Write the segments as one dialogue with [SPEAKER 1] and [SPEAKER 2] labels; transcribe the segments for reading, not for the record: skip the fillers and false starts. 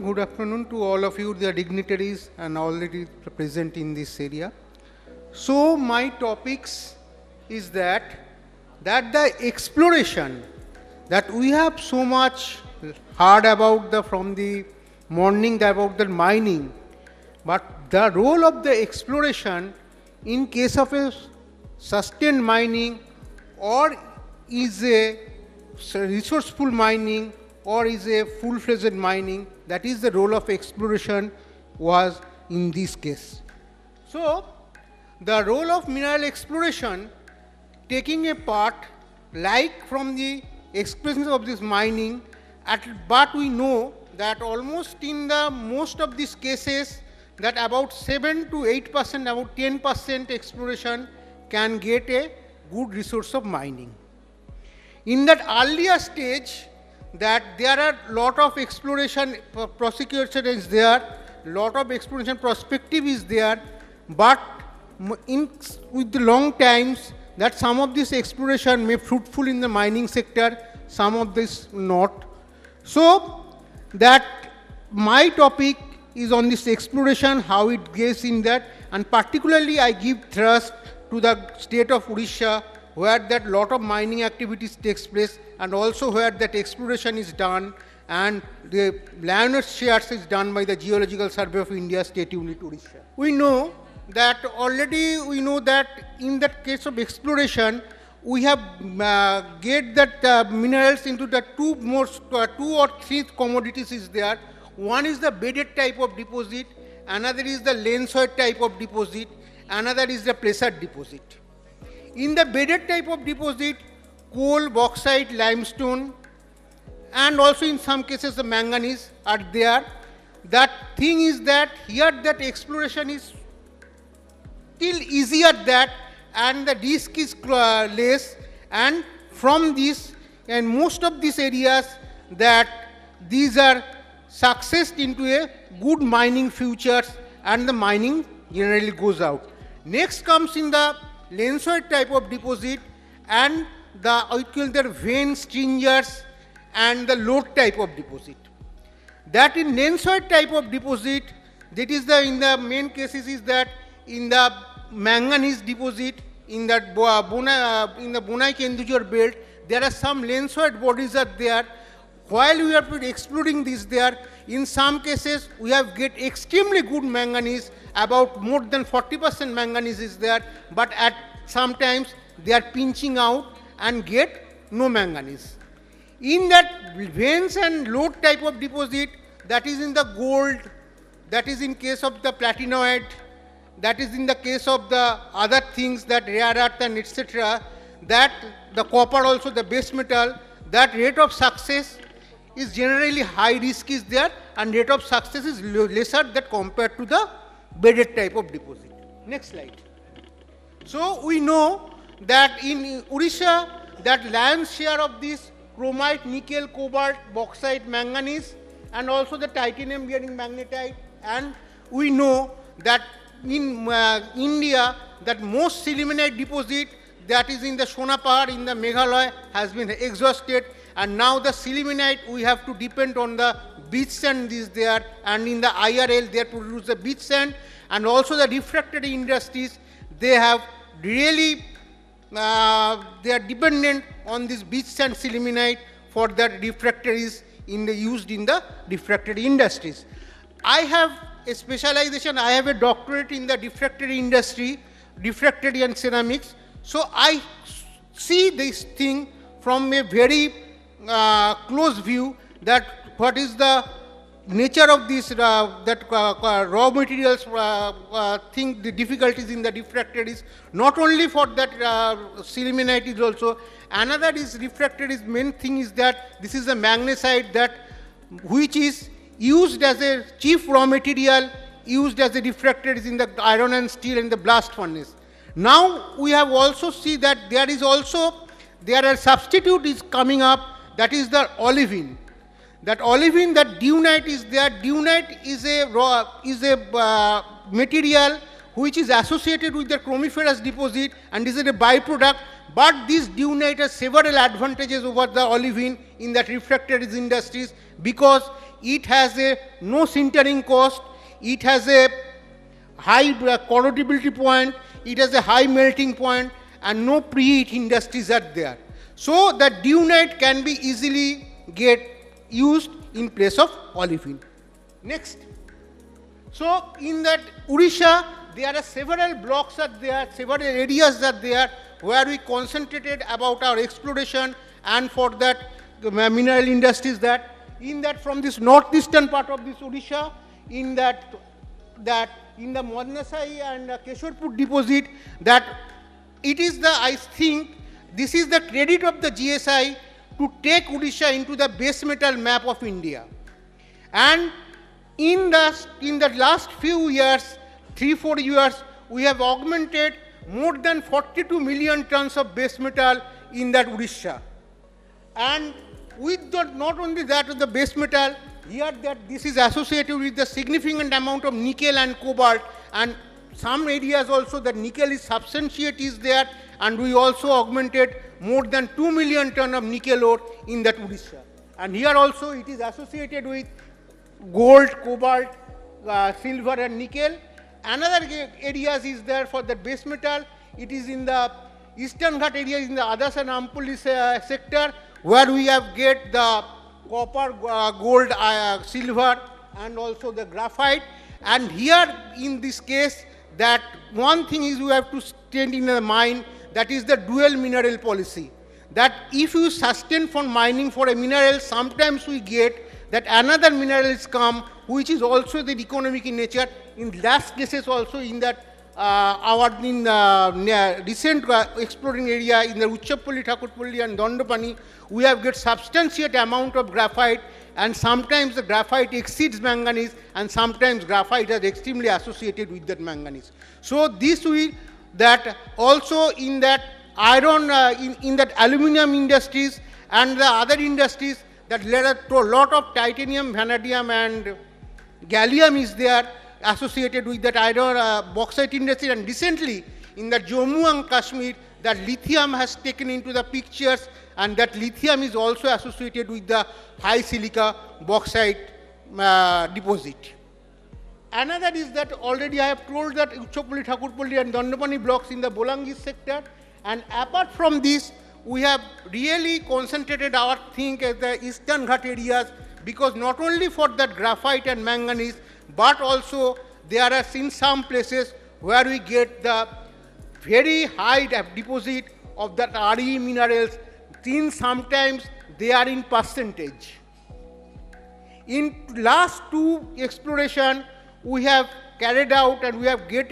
[SPEAKER 1] Good afternoon to all of you, the dignitaries and already present in this area. So my topics is that the exploration that we have so much heard about from the morning about the mining, but the role of the exploration in case of a sustained mining or is a resourceful mining or is a full-fledged mining, that is the role of exploration was in this case. So, the role of mineral exploration taking a part like from the experience of this mining, but we know that almost in the most of these cases that about 7 to 8%, about 10% exploration can get a good resource of mining. In that earlier stage, that there are lot of exploration prosecution is there, lot of exploration perspective is there, but with the long times that some of this exploration may fruitful in the mining sector, some of this not. So that my topic is on this exploration, how it gets in that, and particularly I give thrust to the state of Odisha, where that lot of mining activities takes place and also where that exploration is done, and the lion's share is done by the Geological Survey of India State Unit Odisha. We know that in that case of exploration, we have get that minerals into the two or three commodities is there. One is the bedded type of deposit, another is the lancewood type of deposit, another is the placer deposit. In the bedded type of deposit, coal, bauxite, limestone, and also in some cases the manganese are there. That thing is that here that exploration is still easier that, and the risk is less, and from this and most of these areas that these are successed into a good mining futures, and the mining generally goes out. Next comes in the lancewood type of deposit and the vein stringers and the lode type of deposit. That in lancewood type of deposit, that is in the main cases is that in the manganese deposit, in that in the Bonai-Kendujhar belt, there are some lancewood bodies are there. While we are exploring this there, in some cases we have get extremely good manganese, about more than 40% manganese is there, but at sometimes they are pinching out and get no manganese. In that veins and lode type of deposit, that is in the gold, that is in case of the platinoid, that is in the case of the other things that rare earth and etc., that the copper also the base metal, that rate of success is generally high risk is there, and rate of success is lesser that compared to the bedded type of deposit. Next slide. So we know that in Odisha, that lion's share of this chromite, nickel, cobalt, bauxite, manganese, and also the titanium bearing magnetite, and we know that in India, that most sillimanite deposit that is in the Sonapar in the Meghalaya has been exhausted, and now the sillimanite we have to depend on the beach sand is there, and in the IRL they produce the beach sand, and also the refractory industries, they have really they are dependent on this beach sand sillimanite for the refractories used in the refractory industries. I have a specialization, I have a doctorate in the refractory industry, refractory and ceramics. So I see this thing from a very close view, that what is the nature of this raw materials thing, the difficulties in the refractories, not only for that sillimanite is also. Another is refractories, main thing is that this is a magnesite that which is used as a chief raw material, used as a refractories in the iron and steel and the blast furnace. Now we have also see that there are substitute is coming up, that is the olivine. That olivine, that dunite is there. Dunite is a material which is associated with the chromiferous deposit and is a byproduct, but this dunite has several advantages over the olivine in that refractories industries, because it has a no sintering cost, it has a high corrodibility point, it has a high melting point, and no preheat industries are there. So that dunite can be easily get used in place of olefin. Next. So in that Odisha, there are several blocks are there, several areas are there where we concentrated about our exploration, and for that mineral industries that in that from this northeastern part of this Odisha, in that in the Madnasai and Keshwarpur deposit, that it is the, I think this is the credit of the GSI to take Odisha into the base metal map of India. And in the last few years, 3-4 years, we have augmented more than 42 million tons of base metal in that Odisha. And with the, not only that of the base metal, here that this is associated with the significant amount of nickel and cobalt, and some areas also that nickel is substantiate is there, and we also augmented more than 2 million ton of nickel ore in that Odisha. And here also it is associated with gold, cobalt, silver and nickel. Another areas is there for the base metal. It is in the Eastern Ghat area, in the Adas and Ampuli sector, where we have get the copper, gold, silver and also the graphite. And here in this case, that one thing is you have to stand in the mind, that is the dual mineral policy. That if you sustain for mining for a mineral, sometimes we get that another minerals come which is also the economic in nature. In last cases also in that recent exploring area in the Uchapulli, Thakurpulli and Dandapani, we have get substantiate amount of graphite, and sometimes the graphite exceeds manganese, and sometimes graphite is extremely associated with that manganese. So this we that also in that iron, in that aluminum industries and the other industries, that led to a lot of titanium, vanadium and gallium is there associated with that iron bauxite industry. And recently in the Jammu and Kashmir, that lithium has taken into the pictures, and that lithium is also associated with the high silica bauxite deposit. Another is that already I have told that Uchapulli, Thakurpulli and Dandapani blocks in the Bolangir sector, and apart from this, we have really concentrated our think at the Eastern Ghat areas, because not only for that graphite and manganese, but also there are in some places where we get the very high deposit of that RE minerals, in sometimes they are in percentage. In last two exploration, we have carried out and we have get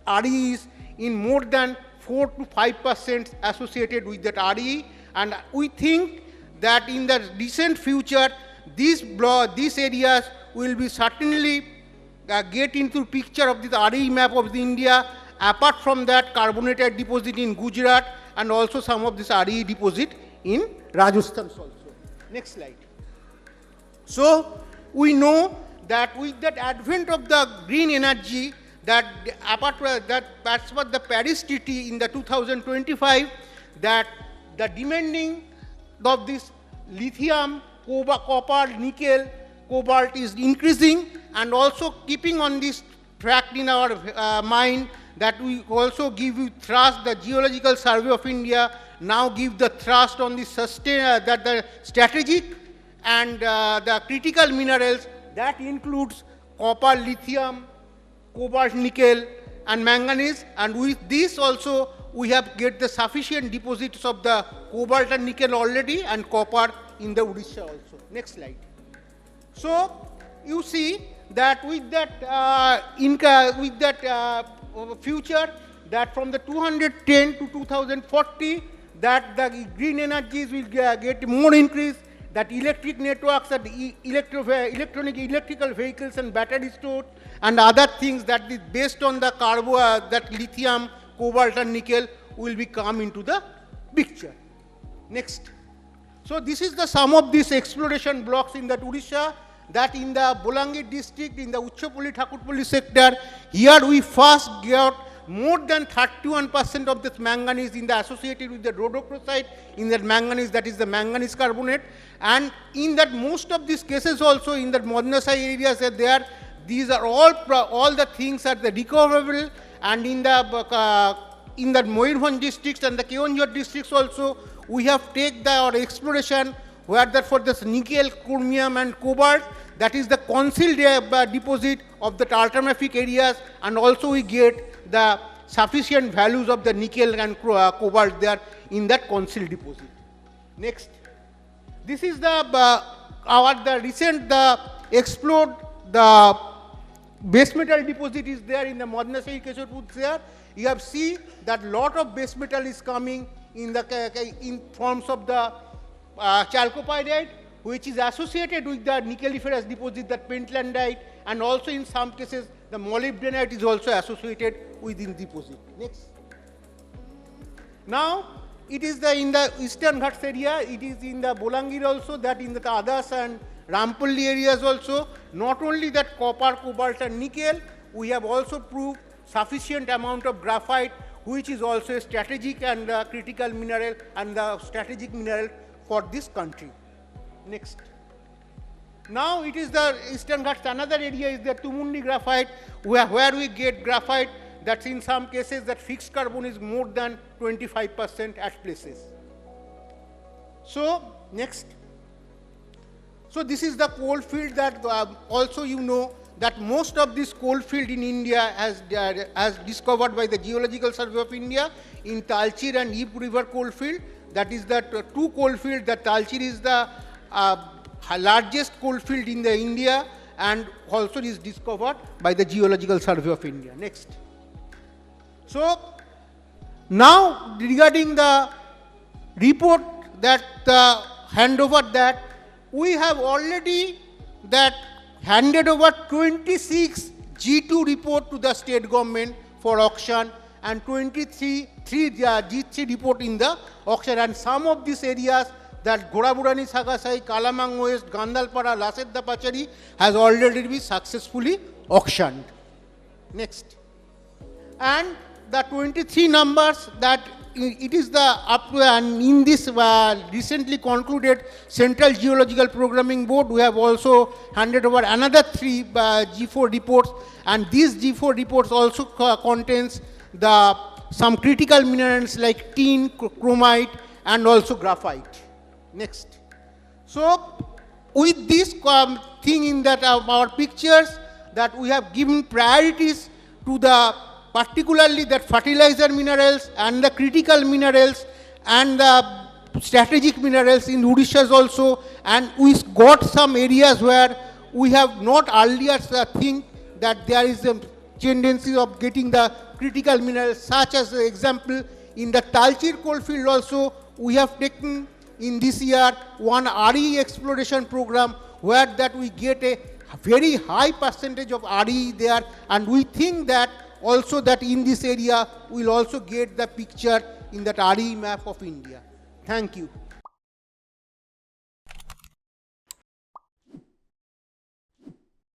[SPEAKER 1] REs in more than 4 to 5% associated with that RE, and we think that in the recent future, these areas will be certainly get into picture of the RE map of the India. Apart from that, carbonated deposit in Gujarat and also some of this RE deposit in Rajasthan also. Next slide. So we know that with that advent of the green energy, that apart from that, as per the Paris Treaty in the 2025, that the demanding of this lithium, copper, nickel, cobalt is increasing, and also keeping on this track in our mind, that we also give you thrust, the Geological Survey of India now give the thrust on the that the strategic and the critical minerals, that includes copper, lithium, cobalt, nickel and manganese, and with this also we have get the sufficient deposits of the cobalt and nickel already, and copper in the Odisha also. Next slide. So you see that with that future, that from the 210 to 2040, that the green energies will get more increase, that electric networks, that electrical vehicles and battery storage and other things that is based on the that lithium, cobalt and nickel will be come into the picture. Next. So this is the sum of these exploration blocks in that Odisha, that in the Bolangir district, in the Uchapulli, Thakurpulli sector, here we first got more than 31% of this manganese in the associated with the rhodochrosite in that manganese, that is the manganese carbonate. And in that most of these cases also in the Bhubaneswar areas are there, these are all the things are the recoverable, and in the Moyurbhanj districts and the Keonjhar districts also, we have take our exploration where that for this nickel, chromium and cobalt, that is the concealed deposit of the ultramafic areas, and also we get the sufficient values of the nickel and cobalt there in that concealed deposit. Next, this is the recent explored the base metal deposit is there in the Bhubaneswar Keshwarpur there. You have seen that lot of base metal is coming in the in forms of the chalcopyrite, which is associated with the nickeliferous deposit, that pentlandite, and also in some cases the molybdenite is also associated within deposit. Next. Now it is in the Eastern Ghats area, it is in the Bolangir also, that in the Adas and Rampalli areas also, not only that copper, cobalt and nickel, we have also proved sufficient amount of graphite, which is also a strategic and critical mineral and the strategic mineral for this country. Next. Now it is the Eastern Ghats, another area is the Tumundi graphite, where we get graphite that in some cases that fixed carbon is more than 25% at places. So next. So this is the coal field that also you know that most of this coal field in India has discovered by the Geological Survey of India in Talcher and Ip River coal field. That is the two coal field. The Talcher is the largest coal field in the India and also is discovered by the Geological Survey of India. Next. So now regarding the report that handover that we have already that handed over 26 G2 report to the state government for auction and 23 G3 report in the auction, and some of these areas that Goraburani, Sagasai, Kalamang West, Gandalpara, Lasedda Pachari has already been successfully auctioned. Next. And the 23 numbers that it is the up to, and in this recently concluded Central Geological Programming Board, we have also handed over another 3 G4 reports, and these G4 reports also contains some critical minerals like tin, chromite and also graphite. Next. So with this thing in that our pictures that we have given priorities to the particularly that fertilizer minerals and the critical minerals and the strategic minerals in Odisha also, and we got some areas where we have not earlier think that there is a tendency of getting the critical minerals, such as the example in the Talcher coal field also we have taken in this year one RE exploration program where that we get a very high percentage of RE there, and we think that also that in this area we will also get the picture in that RE map of India. Thank you.